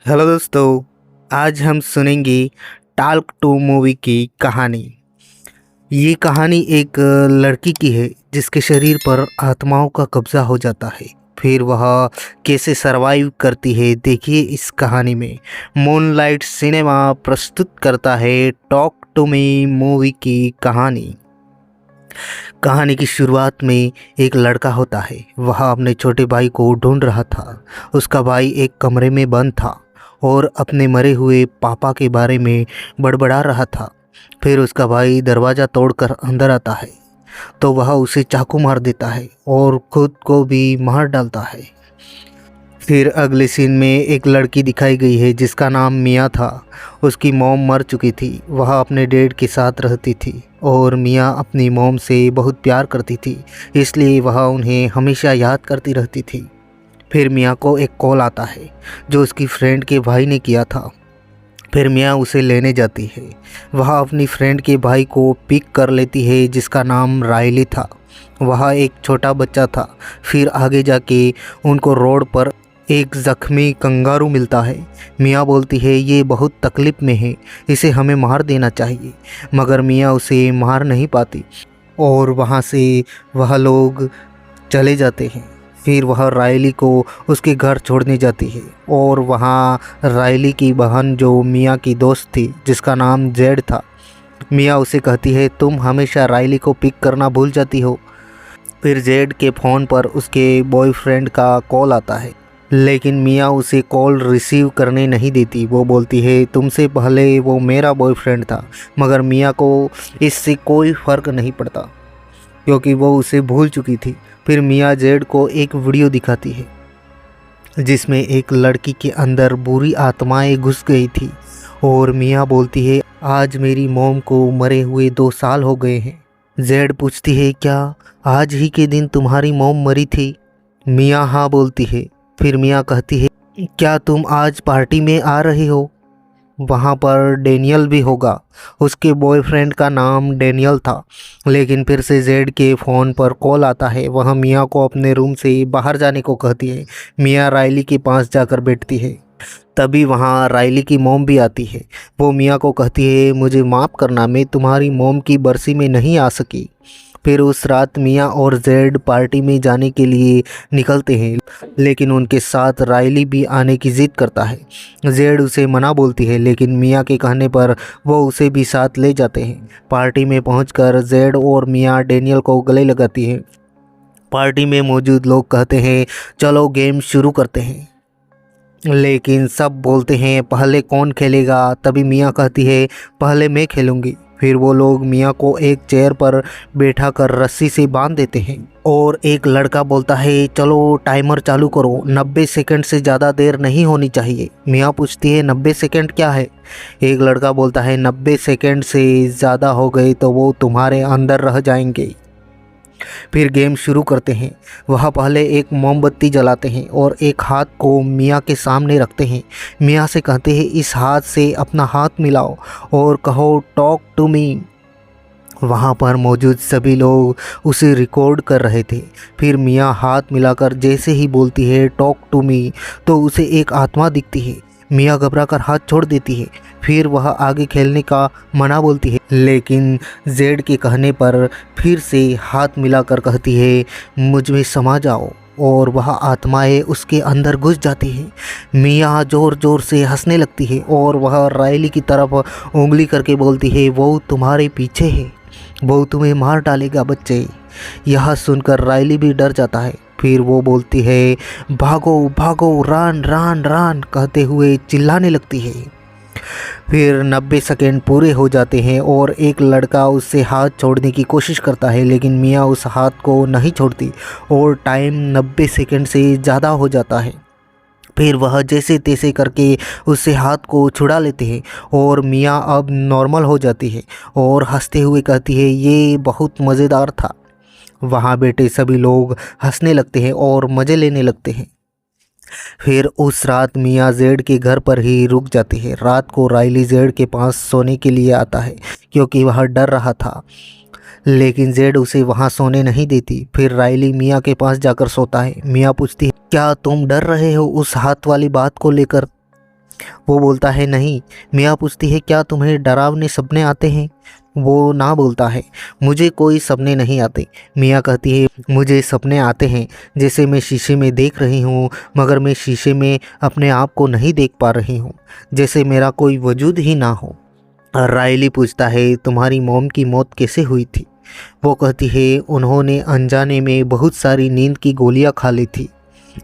Hello दोस्तों, आज हम सुनेंगे टाल्क टू मूवी की कहानी। ये कहानी एक लड़की की है जिसके शरीर पर आत्माओं का कब्जा हो जाता है। फिर वह कैसे सरवाइव करती है, देखिए इस कहानी में। मूनलाइट सिनेमा प्रस्तुत करता है टॉक टू मी मूवी की कहानी। कहानी की शुरुआत में एक लड़का होता है। वह अपने छोटे भाई को ढूंढ रहा था। उसका भाई एक कमरे में बंद था और अपने मरे हुए पापा के बारे में बड़बड़ा रहा था। फिर उसका भाई दरवाज़ा तोड़कर अंदर आता है तो वह उसे चाकू मार देता है और खुद को भी मार डालता है। फिर अगले सीन में एक लड़की दिखाई गई है जिसका नाम मिया था। उसकी मॉम मर चुकी थी। वह अपने डैड के साथ रहती थी और मिया अपनी मॉम से बहुत प्यार करती थी, इसलिए वह उन्हें हमेशा याद करती रहती थी। फिर मिया को एक कॉल आता है जो उसकी फ्रेंड के भाई ने किया था। फिर मिया उसे लेने जाती है। वह अपनी फ्रेंड के भाई को पिक कर लेती है जिसका नाम रायली था। वह एक छोटा बच्चा था। फिर आगे जाके उनको रोड पर एक ज़ख्मी कंगारू मिलता है। मिया बोलती है ये बहुत तकलीफ़ में है, इसे हमें मार देना चाहिए, मगर मिया उसे मार नहीं पाती और वहाँ से वह लोग चले जाते हैं। फिर वह रायली को उसके घर छोड़ने जाती है और वहाँ रायली की बहन जो मिया की दोस्त थी जिसका नाम जेड था, मिया उसे कहती है तुम हमेशा रायली को पिक करना भूल जाती हो। फिर जेड के फ़ोन पर उसके बॉयफ्रेंड का कॉल आता है, लेकिन मिया उसे कॉल रिसीव करने नहीं देती। वो बोलती है तुमसे पहले वो मेरा बॉयफ्रेंड था, मगर मिया को इससे कोई फ़र्क नहीं पड़ता क्योंकि वो उसे भूल चुकी थी। फिर मिया जेड को एक वीडियो दिखाती है जिसमें एक लड़की के अंदर बुरी आत्माएं घुस गई थी और मिया बोलती है आज मेरी मॉम को मरे हुए 2 साल हो गए हैं। जेड पूछती है क्या आज ही के दिन तुम्हारी मॉम मरी थी? मिया हाँ बोलती है। फिर मिया कहती है क्या तुम आज पार्टी में आ रहे हो? वहाँ पर डेनियल भी होगा। उसके बॉयफ्रेंड का नाम डेनियल था। लेकिन फिर से जेड के फ़ोन पर कॉल आता है। वह मिया को अपने रूम से बाहर जाने को कहती है। मिया रायली के पास जाकर बैठती है। तभी वहाँ रायली की मॉम भी आती है। वो मिया को कहती है मुझे माफ़ करना, मैं तुम्हारी मॉम की बरसी में नहीं आ सकी। फिर उस रात मिया और जेड पार्टी में जाने के लिए निकलते हैं, लेकिन उनके साथ रायली भी आने की ज़िद करता है। जेड उसे मना बोलती है, लेकिन मिया के कहने पर वो उसे भी साथ ले जाते हैं। पार्टी में पहुंचकर जेड और मिया डेनियल को गले लगाती है। पार्टी में मौजूद लोग कहते हैं चलो गेम शुरू करते हैं, लेकिन सब बोलते हैं पहले कौन खेलेगा? तभी मिया कहती है पहले मैं खेलूँगी। फिर वो लोग मिया को एक चेयर पर बैठा कर रस्सी से बांध देते हैं और एक लड़का बोलता है चलो टाइमर चालू करो, 90 सेकंड से ज़्यादा देर नहीं होनी चाहिए। मिया पूछती है 90 सेकंड क्या है? एक लड़का बोलता है 90 सेकंड से ज़्यादा हो गए तो वो तुम्हारे अंदर रह जाएंगे। फिर गेम शुरू करते हैं। वह पहले एक मोमबत्ती जलाते हैं और एक हाथ को मिया के सामने रखते हैं। मिया से कहते हैं इस हाथ से अपना हाथ मिलाओ और कहो टॉक टू मी। वहाँ पर मौजूद सभी लोग उसे रिकॉर्ड कर रहे थे। फिर मिया हाथ मिलाकर जैसे ही बोलती है टॉक टू मी तो उसे एक आत्मा दिखती है। मिया घबराकर हाथ छोड़ देती है। फिर वह आगे खेलने का मना बोलती है, लेकिन जेड के कहने पर फिर से हाथ मिलाकर कहती है मुझ में समा जाओ और वह आत्माएं उसके अंदर घुस जाती है। मिया ज़ोर ज़ोर से हंसने लगती है और वह रायली की तरफ उंगली करके बोलती है वो तुम्हारे पीछे है, वो तुम्हें मार डालेगा बच्चे। यह सुनकर रायली भी डर जाता है। फिर वो बोलती है भागो भागो, रन रन रन कहते हुए चिल्लाने लगती है। फिर 90 सेकेंड पूरे हो जाते हैं और एक लड़का उससे हाथ छोड़ने की कोशिश करता है, लेकिन मिया उस हाथ को नहीं छोड़ती और टाइम 90 सेकेंड से ज़्यादा हो जाता है। फिर वह जैसे तैसे करके उससे हाथ को छुड़ा लेते हैं और मिया अब नॉर्मल हो जाती है और हंसते हुए कहती है ये बहुत मज़ेदार था। वहाँ बैठे सभी लोग हंसने लगते हैं और मज़े लेने लगते हैं। फिर उस रात मिया जेड के घर पर ही रुक जाती है। रात को रायली जेड के पास सोने के लिए आता है क्योंकि वह डर रहा था, लेकिन जेड उसे वहाँ सोने नहीं देती। फिर रायली मिया के पास जाकर सोता है। मिया पूछती है क्या तुम डर रहे हो उस हाथ वाली बात को लेकर? वो बोलता है नहीं। मिया पूछती है क्या तुम्हें डरावने सपने आते हैं? वो ना बोलता है मुझे कोई सपने नहीं आते। मिया कहती है मुझे सपने आते हैं जैसे मैं शीशे में देख रही हूँ, मगर मैं शीशे में अपने आप को नहीं देख पा रही हूँ, जैसे मेरा कोई वजूद ही ना हो। रायली पूछता है तुम्हारी मॉम की मौत कैसे हुई थी? वो कहती है उन्होंने अनजाने में बहुत सारी नींद की गोलियां खा ली थी।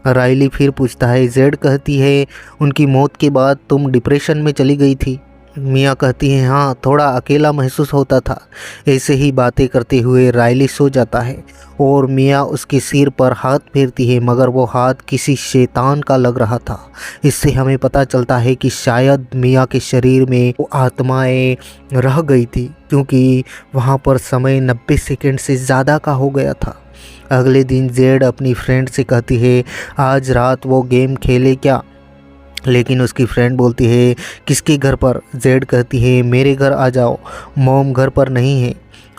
रायली फिर पूछता है जेड कहती है उनकी मौत के बाद तुम डिप्रेशन में चली गई थी? मिया कहती है हाँ, थोड़ा अकेला महसूस होता था। ऐसे ही बातें करते हुए रायली सो जाता है और मिया उसके सिर पर हाथ फेरती है, मगर वो हाथ किसी शैतान का लग रहा था। इससे हमें पता चलता है कि शायद मिया के शरीर में वो आत्माएं रह गई थी, क्योंकि वहाँ पर समय 90 सेकंड से ज़्यादा का हो गया था। अगले दिन जेड अपनी फ्रेंड से कहती है आज रात वो गेम खेले क्या? लेकिन उसकी फ्रेंड बोलती है किसके घर पर? जेड कहती है मेरे घर आ जाओ, मॉम घर पर नहीं है।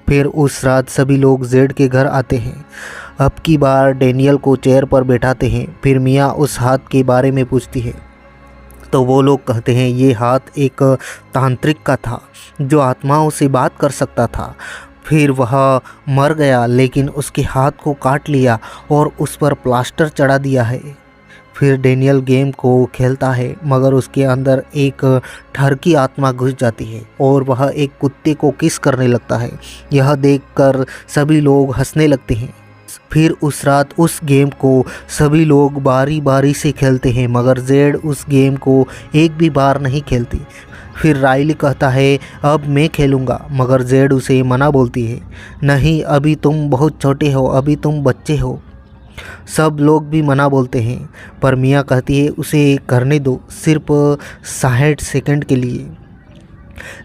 फिर उस रात सभी लोग जेड के घर आते हैं। अब की बार डेनियल को चेयर पर बैठाते हैं। फिर मिया उस हाथ के बारे में पूछती है तो वो लोग कहते हैं ये हाथ एक तांत्रिक का था जो आत्माओं से बात कर सकता था। फिर वह मर गया, लेकिन उसके हाथ को काट लिया और उस पर प्लास्टर चढ़ा दिया है। फिर डेनियल गेम को खेलता है, मगर उसके अंदर एक ठर की आत्मा घुस जाती है और वह एक कुत्ते को किस करने लगता है। यह देखकर सभी लोग हंसने लगते हैं। फिर उस रात उस गेम को सभी लोग बारी बारी से खेलते हैं, मगर जेड उस गेम को एक भी बार नहीं खेलती। फिर रायली कहता है अब मैं खेलूँगा, मगर जेड उसे मना बोलती है नहीं, अभी तुम बहुत छोटे हो, अभी तुम बच्चे हो। सब लोग भी मना बोलते हैं, पर मिया कहती है उसे करने दो, सिर्फ 60 सेकंड के लिए।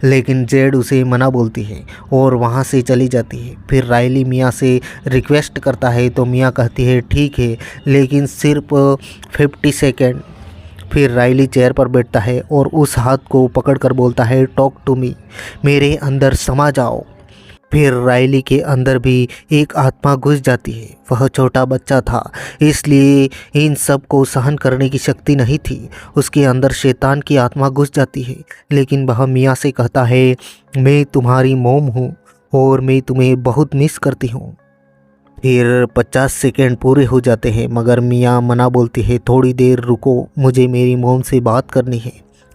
लेकिन जेड उसे मना बोलती है और वहाँ से चली जाती है। फिर रायली मिया से रिक्वेस्ट करता है तो मिया कहती है ठीक है, लेकिन सिर्फ 50 सेकंड। फिर रायली चेयर पर बैठता है और उस हाथ को पकड़कर बोलता है टॉक टू मी, मेरे अंदर समा जाओ। फिर रायली के अंदर भी एक आत्मा घुस जाती है। वह छोटा बच्चा था, इसलिए इन सब को सहन करने की शक्ति नहीं थी। उसके अंदर शैतान की आत्मा घुस जाती है, लेकिन वह मिया से कहता है मैं तुम्हारी मॉम हूँ और मैं तुम्हें बहुत मिस करती हूँ। फिर 50 सेकंड पूरे हो जाते हैं, मगर मिया मना बोलती है थोड़ी देर रुको, मुझे मेरी मॉम से बात करनी है।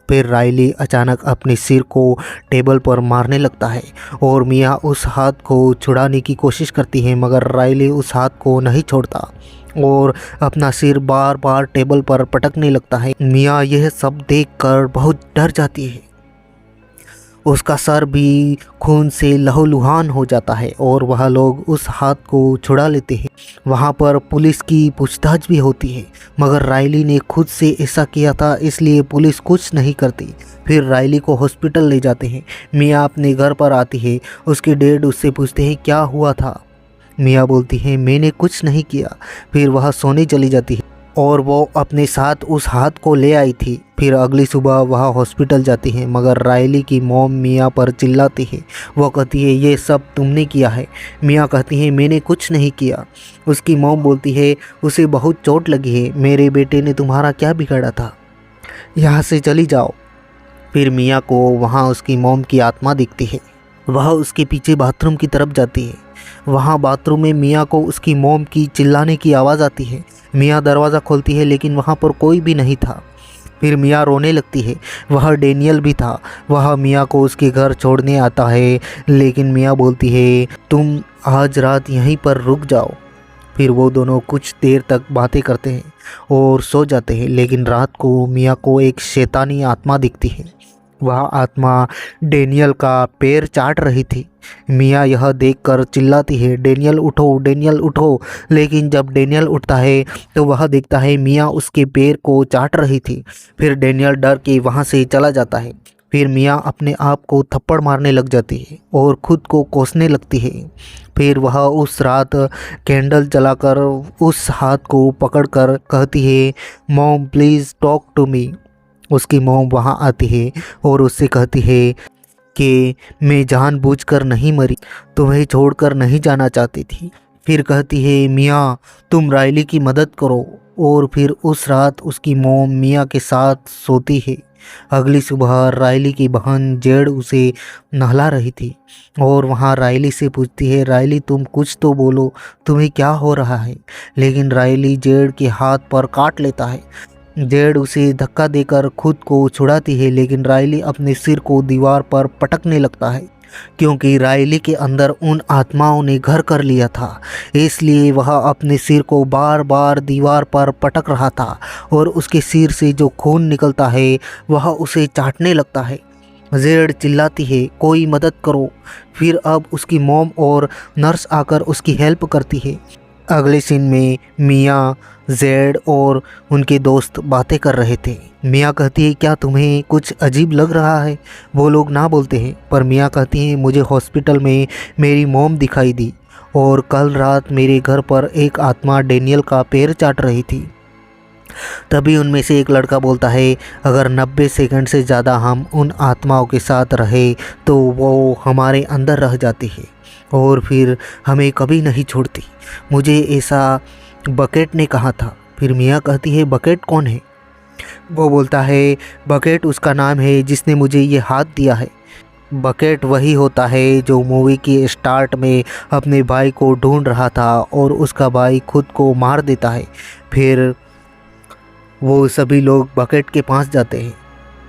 फिर रायली अचानक अपने सिर को टेबल पर मारने लगता है और मिया उस हाथ को छुड़ाने की कोशिश करती है, मगर रायली उस हाथ को नहीं छोड़ता और अपना सिर बार बार टेबल पर पटकने लगता है। मिया यह सब देखकर बहुत डर जाती है। उसका सर भी खून से लहूलुहान हो जाता है और वह लोग उस हाथ को छुड़ा लेते हैं। वहाँ पर पुलिस की पूछताछ भी होती है, मगर रायली ने खुद से ऐसा किया था, इसलिए पुलिस कुछ नहीं करती। फिर रायली को हॉस्पिटल ले जाते हैं। मिया अपने घर पर आती है। उसके डैड उससे पूछते हैं क्या हुआ था? मिया बोलती है मैंने कुछ नहीं किया। फिर वह सोने चली जाती है और वो अपने साथ उस हाथ को ले आई थी। फिर अगली सुबह वह हॉस्पिटल जाती है, मगर रायली की मॉम मिया पर चिल्लाती है। वो कहती है ये सब तुमने किया है। मिया कहती है मैंने कुछ नहीं किया। उसकी मॉम बोलती है उसे बहुत चोट लगी है, मेरे बेटे ने तुम्हारा क्या बिगाड़ा था, यहाँ से चली जाओ। फिर मिया को वहाँ उसकी मॉम की आत्मा दिखती है। वह उसके पीछे बाथरूम की तरफ जाती है। वहाँ बाथरूम में मिया को उसकी मॉम की चिल्लाने की आवाज़ आती है। मिया दरवाज़ा खोलती है, लेकिन वहाँ पर कोई भी नहीं था। फिर मिया रोने लगती है। वह डेनियल भी था। वह मिया को उसके घर छोड़ने आता है, लेकिन मिया बोलती है तुम आज रात यहीं पर रुक जाओ। फिर वो दोनों कुछ देर तक बातें करते हैं और सो जाते हैं। लेकिन रात को मिया को एक शैतानी आत्मा दिखती है। वह आत्मा डेनियल का पैर चाट रही थी। मिया यह देखकर चिल्लाती है डेनियल उठो, डेनियल उठो। लेकिन जब डेनियल उठता है तो वह देखता है मिया उसके पैर को चाट रही थी। फिर डेनियल डर के वहाँ से चला जाता है। फिर मिया अपने आप को थप्पड़ मारने लग जाती है और खुद को कोसने लगती है। फिर वह उस रात कैंडल जलाकर उस हाथ को पकड़कर कहती है mom please talk to me. उसकी मॉम वहाँ आती है और उससे कहती है कि मैं जानबूझकर नहीं मरी, तुम्हें छोड़कर नहीं जाना चाहती थी। फिर कहती है मियाँ तुम रायली की मदद करो। और फिर उस रात उसकी मोम मियाँ के साथ सोती है। अगली सुबह रायली की बहन जेड उसे नहला रही थी और वहाँ रायली से पूछती है रायली तुम कुछ तो बोलो, तुम्हें क्या हो रहा है। लेकिन रायली जेड के हाथ पर काट लेता है। जेड उसे धक्का देकर खुद को छुड़ाती है, लेकिन रायली अपने सिर को दीवार पर पटकने लगता है क्योंकि रायली के अंदर उन आत्माओं ने घर कर लिया था। इसलिए वह अपने सिर को बार बार दीवार पर पटक रहा था और उसके सिर से जो खून निकलता है वह उसे चाटने लगता है। जेड चिल्लाती है कोई मदद करो। फिर अब उसकी मॉम और नर्स आकर उसकी हेल्प करती है। अगले सीन में मियाँ, जेड और उनके दोस्त बातें कर रहे थे। मियाँ कहती है क्या तुम्हें कुछ अजीब लग रहा है। वो लोग ना बोलते हैं, पर मियाँ कहती हैं मुझे हॉस्पिटल में मेरी मॉम दिखाई दी और कल रात मेरे घर पर एक आत्मा डेनियल का पैर चाट रही थी। तभी उनमें से एक लड़का बोलता है अगर 90 सेकंड से ज़्यादा हम उन आत्माओं के साथ रहे तो वो हमारे अंदर रह जाती है और फिर हमें कभी नहीं छोड़ती। मुझे ऐसा बकेट ने कहा था। फिर मियाँ कहती है बकेट कौन है। वो बोलता है बकेट उसका नाम है जिसने मुझे ये हाथ दिया है। बकेट वही होता है जो मूवी की स्टार्ट में अपने भाई को ढूंढ रहा था और उसका भाई खुद को मार देता है। फिर वो सभी लोग बकेट के पास जाते हैं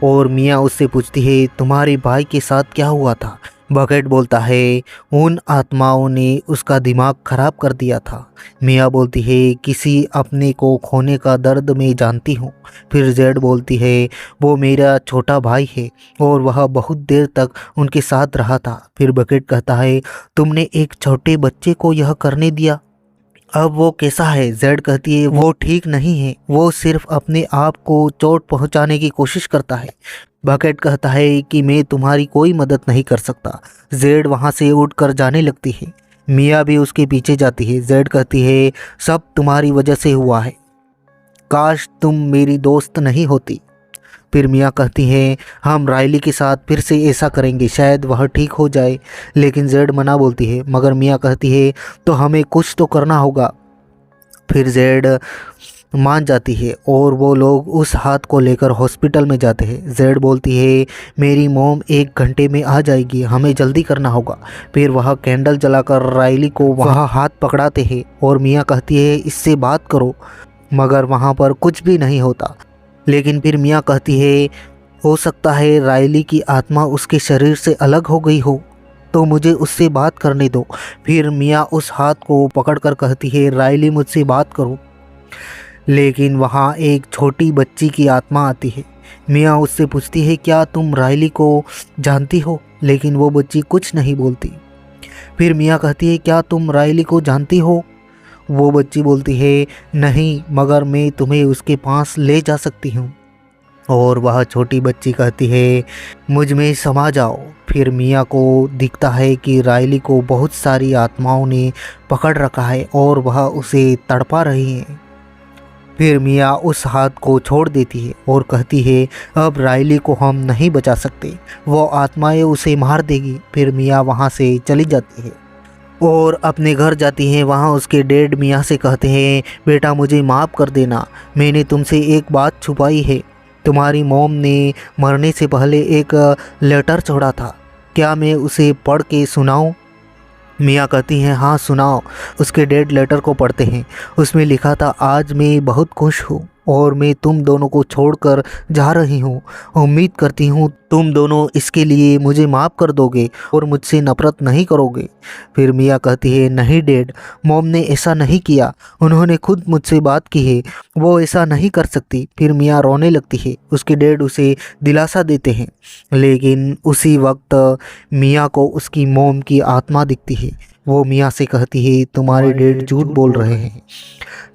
और मियाँ उससे पूछती है तुम्हारे भाई के साथ क्या हुआ था। बकेट बोलता है उन आत्माओं ने उसका दिमाग खराब कर दिया था। मियाँ बोलती है किसी अपने को खोने का दर्द मैं जानती हूँ। फिर जेड बोलती है वो मेरा छोटा भाई है और वह बहुत देर तक उनके साथ रहा था। फिर बकेट कहता है तुमने एक छोटे बच्चे को यह करने दिया, अब वो कैसा है। जेड कहती है वो ठीक नहीं है, वो सिर्फ अपने आप को चोट पहुंचाने की कोशिश करता है। बकेट कहता है कि मैं तुम्हारी कोई मदद नहीं कर सकता। जेड वहां से उठकर जाने लगती है। मियाँ भी उसके पीछे जाती है। जेड कहती है सब तुम्हारी वजह से हुआ है, काश तुम मेरी दोस्त नहीं होती। फिर मियाँ कहती हैं हम रायली के साथ फिर से ऐसा करेंगे, शायद वह ठीक हो जाए। लेकिन जेड मना बोलती है, मगर मियाँ कहती है तो हमें कुछ तो करना होगा। फिर जेड मान जाती है और वो लोग उस हाथ को लेकर हॉस्पिटल में जाते हैं। जेड बोलती है मेरी मॉम 1 घंटे में आ जाएगी, हमें जल्दी करना होगा। फिर वह कैंडल जलाकर रायली को वहाँ हाथ पकड़ाते हैं और मियाँ कहती है इससे बात करो, मगर वहाँ पर कुछ भी नहीं होता। लेकिन फिर मियाँ कहती है हो सकता है रायली की आत्मा उसके शरीर से अलग हो गई हो, तो मुझे उससे बात करने दो। फिर मियाँ उस हाथ को पकड़कर कहती है रायली मुझसे बात करो। लेकिन वहाँ एक छोटी बच्ची की आत्मा आती है। मियाँ उससे पूछती है क्या तुम रायली को जानती हो, लेकिन वो बच्ची कुछ नहीं बोलती। फिर मियाँ कहती है क्या तुम रायली को जानती हो। वो बच्ची बोलती है नहीं, मगर मैं तुम्हें उसके पास ले जा सकती हूँ। और वह छोटी बच्ची कहती है मुझ में समा जाओ। फिर मियाँ को दिखता है कि रायली को बहुत सारी आत्माओं ने पकड़ रखा है और वह उसे तड़पा रही हैं। फिर मियाँ उस हाथ को छोड़ देती है और कहती है अब रायली को हम नहीं बचा सकते, वो आत्माएं उसे मार देगी। फिर मियाँ वहाँ से चली जाती है और अपने घर जाती हैं। वहाँ उसके डैड मियाँ से कहते हैं बेटा मुझे माफ़ कर देना, मैंने तुमसे एक बात छुपाई है। तुम्हारी मॉम ने मरने से पहले एक लेटर छोड़ा था, क्या मैं उसे पढ़ के सुनाऊं। मियाँ कहती हैं हाँ सुनाओ। उसके डैड लेटर को पढ़ते हैं। उसमें लिखा था आज मैं बहुत खुश हूँ और मैं तुम दोनों को छोड़कर जा रही हूँ। उम्मीद करती हूँ तुम दोनों इसके लिए मुझे माफ़ कर दोगे और मुझसे नफ़रत नहीं करोगे। फिर मियाँ कहती है नहीं डैड, मॉम ने ऐसा नहीं किया, उन्होंने खुद मुझसे बात की है, वो ऐसा नहीं कर सकती। फिर मियाँ रोने लगती है। उसके डैड उसे दिलासा देते हैं, लेकिन उसी वक्त मियाँ को उसकी मॉम की आत्मा दिखती है। वो मियाँ से कहती है तुम्हारे डैड झूठ बोल रहे हैं।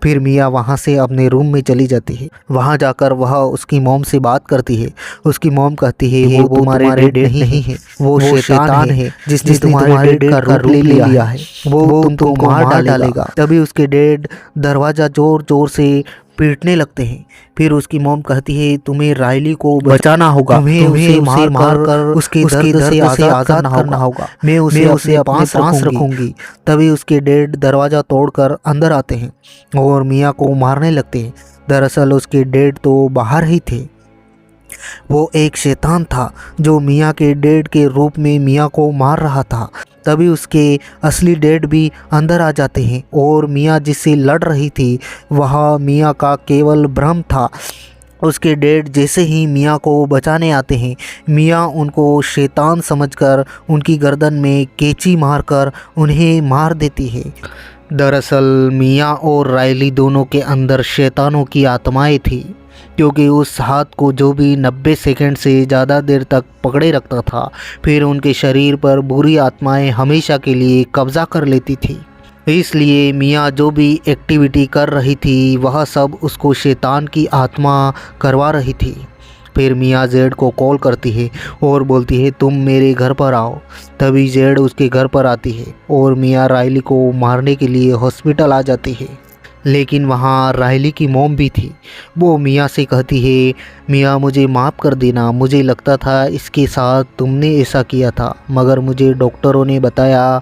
फिर मियाँ वहाँ से अपने रूम में चली जाती है। वहाँ जाकर वह उसकी मॉम से बात करती है। उसकी मॉम कहती है वो तुम्हारे डैड नहीं है, वो शैतान है जिसने तुम्हारे डैड का रूप ले लिया है, वो तुमको मार डालेगा। तभी उसके डैड दरवाज़ा ज़ोर ज़ोर से पीटने लगते हैं। फिर उसकी मॉम कहती है तुम्हें रायली को बचाना होगा, तुम्हें उसे मार कर उसके दर्द से आज़ाद करना होगा। मैं उसे अपने पास रखूंगी। तभी उसके डैड दरवाज़ा तोड़कर अंदर आते हैं और मिया को मारने लगते हैं। दरअसल उसके डैड तो बाहर ही थे। वो एक शैतान था जो मिया के डैड के रूप में मिया को मार रहा था। तभी उसके असली डैड भी अंदर आ जाते हैं और मिया जिससे लड़ रही थी वह मिया का केवल भ्रम था। उसके डैड जैसे ही मिया को बचाने आते हैं, मिया उनको शैतान समझकर उनकी गर्दन में कैंची मारकर उन्हें मार देती है। दरअसल मिया और रायली दोनों के अंदर शैतानों की आत्माएं थी, क्योंकि उस हाथ को जो भी 90 सेकंड से ज़्यादा देर तक पकड़े रखता था, फिर उनके शरीर पर बुरी आत्माएं हमेशा के लिए कब्जा कर लेती थी। इसलिए मिया जो भी एक्टिविटी कर रही थी वह सब उसको शैतान की आत्मा करवा रही थी। फिर मिया जेड को कॉल करती है और बोलती है तुम मेरे घर पर आओ। तभी जेड उसके घर पर आती है और मिया रायली को मारने के लिए हॉस्पिटल आ जाती है। लेकिन वहाँ रायली की मॉम भी थी। वो मिया से कहती है मिया मुझे माफ़ कर देना, मुझे लगता था इसके साथ तुमने ऐसा किया था, मगर मुझे डॉक्टरों ने बताया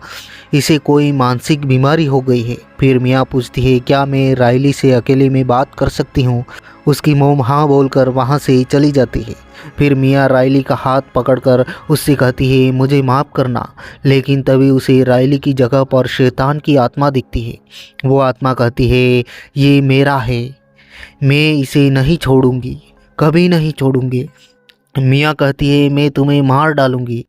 इसे कोई मानसिक बीमारी हो गई है। फिर मिया पूछती है क्या मैं रायली से अकेले में बात कर सकती हूँ। उसकी मॉम हाँ बोलकर वहाँ से चली जाती है। फिर मिया रायली का हाथ पकड़कर उससे कहती है मुझे माफ़ करना। लेकिन तभी उसे रायली की जगह पर शैतान की आत्मा दिखती है। वो आत्मा कहती है ये मेरा है, मैं इसे नहीं छोड़ूंगी, कभी नहीं छोड़ूंगी। मिया कहती है मैं तुम्हें मार डालूंगी।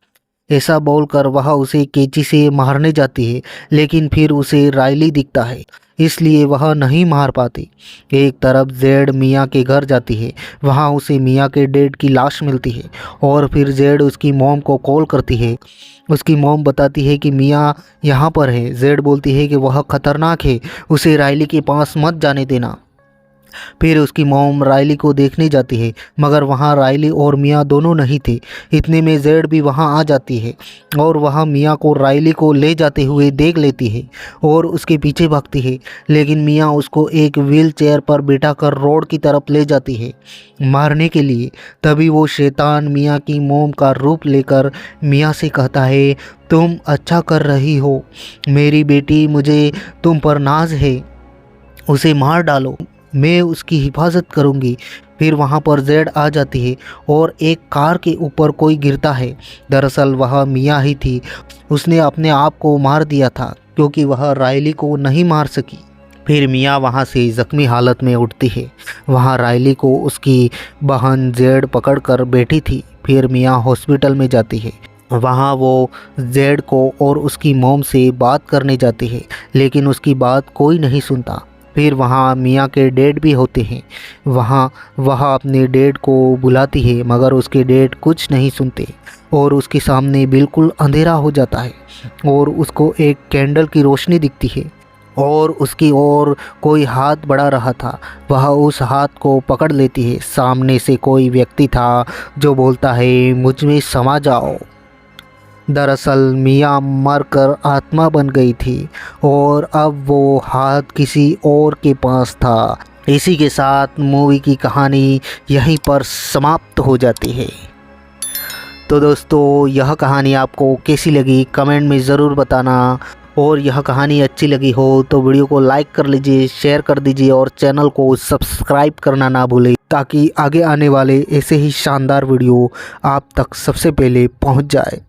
ऐसा बोलकर वह उसे कैंची से मारने जाती है, लेकिन फिर उसे रायली दिखता है, इसलिए वह नहीं मार पाती। एक तरफ जेड मिया के घर जाती है, वहाँ उसे मिया के डैड की लाश मिलती है और फिर जेड उसकी मॉम को कॉल करती है। उसकी मॉम बताती है कि मिया यहाँ पर है। जेड बोलती है कि वह खतरनाक है, उसे रायली के पास मत जाने देना। फिर उसकी मॉम रायली को देखने जाती है, मगर वहाँ रायली और मिया दोनों नहीं थे। इतने में जेड भी वहाँ आ जाती है और वह मिया को रायली को ले जाते हुए देख लेती है और उसके पीछे भागती है। लेकिन मिया उसको एक व्हील चेयर पर बिठा कर रोड की तरफ ले जाती है मारने के लिए। तभी वो शैतान मिया की मॉम का रूप लेकर मिया से कहता है तुम अच्छा कर रही हो मेरी बेटी, मुझे तुम पर नाज है, उसे मार डालो, मैं उसकी हिफाजत करूंगी। फिर वहाँ पर जेड आ जाती है और एक कार के ऊपर कोई गिरता है। दरअसल वह मिया ही थी। उसने अपने आप को मार दिया था क्योंकि वह रायली को नहीं मार सकी। फिर मिया वहाँ से ज़ख्मी हालत में उठती है। वहाँ रायली को उसकी बहन जेड पकड़ कर बैठी थी। फिर मिया हॉस्पिटल में जाती है। वहाँ वो जेड को और उसकी मॉम से बात करने जाती है, लेकिन उसकी बात कोई नहीं सुनता। फिर वहाँ मिया के डैड भी होते हैं। वहाँ वह अपने डैड को बुलाती है, मगर उसके डैड कुछ नहीं सुनते और उसके सामने बिल्कुल अंधेरा हो जाता है और उसको एक कैंडल की रोशनी दिखती है और उसकी ओर कोई हाथ बढ़ा रहा था। वह उस हाथ को पकड़ लेती है। सामने से कोई व्यक्ति था जो बोलता है मुझ में समा जाओ। दरअसल मिया मरकर आत्मा बन गई थी और अब वो हाथ किसी और के पास था। इसी के साथ मूवी की कहानी यहीं पर समाप्त हो जाती है। तो दोस्तों यह कहानी आपको कैसी लगी कमेंट में ज़रूर बताना, और यह कहानी अच्छी लगी हो तो वीडियो को लाइक कर लीजिए, शेयर कर दीजिए और चैनल को सब्सक्राइब करना ना भूलें, ताकि आगे आने वाले ऐसे ही शानदार वीडियो आप तक सबसे पहले पहुंच जाए।